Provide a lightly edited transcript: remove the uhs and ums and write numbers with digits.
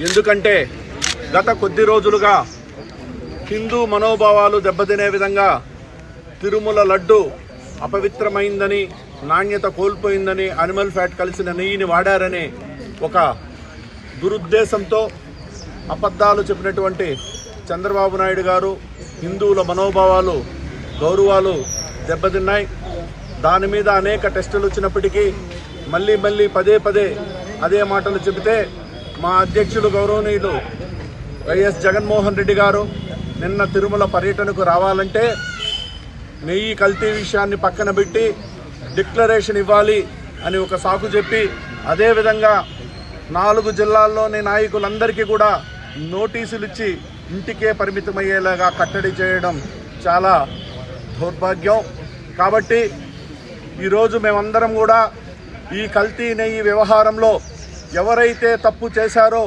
ఎందుకంటే గత కొద్ది రోజులుగా హిందూ మనోభావాలు దెబ్బతినే విధంగా తిరుమల లడ్డు అపవిత్రమైందని, నాణ్యత కోల్పోయిందని, అనిమల్ ఫ్యాట్ కలిసిన నెయ్యిని వాడారని ఒక దురుద్దేశంతో అబద్ధాలు చెప్పినటువంటి చంద్రబాబు నాయుడు గారు హిందువుల మనోభావాలు, గౌరవాలు దెబ్బతిన్నాయి. దాని మీద అనేక టెస్టులు వచ్చినప్పటికీ మళ్ళీ పదే అదే మాటలు చెబితే మా అధ్యక్షులు గౌరవనీయులు వైఎస్ జగన్మోహన్ రెడ్డి గారు నిన్న తిరుమల పర్యటనకు రావాలంటే నెయ్యి కల్తీ విషయాన్ని పక్కన పెట్టి డిక్లరేషన్ ఇవ్వాలి అని ఒక సాకు చెప్పి, అదేవిధంగా 4 జిల్లాల్లోని నాయకులందరికీ కూడా నోటీసులు ఇచ్చి ఇంటికే పరిమితమయ్యేలాగా కట్టడి చేయడం చాలా దౌర్భాగ్యం. కాబట్టి ఈరోజు మేమందరం కూడా ఈ కల్తీ నెయ్యి వ్యవహారంలో ఎవరైతే తప్పు చేశారో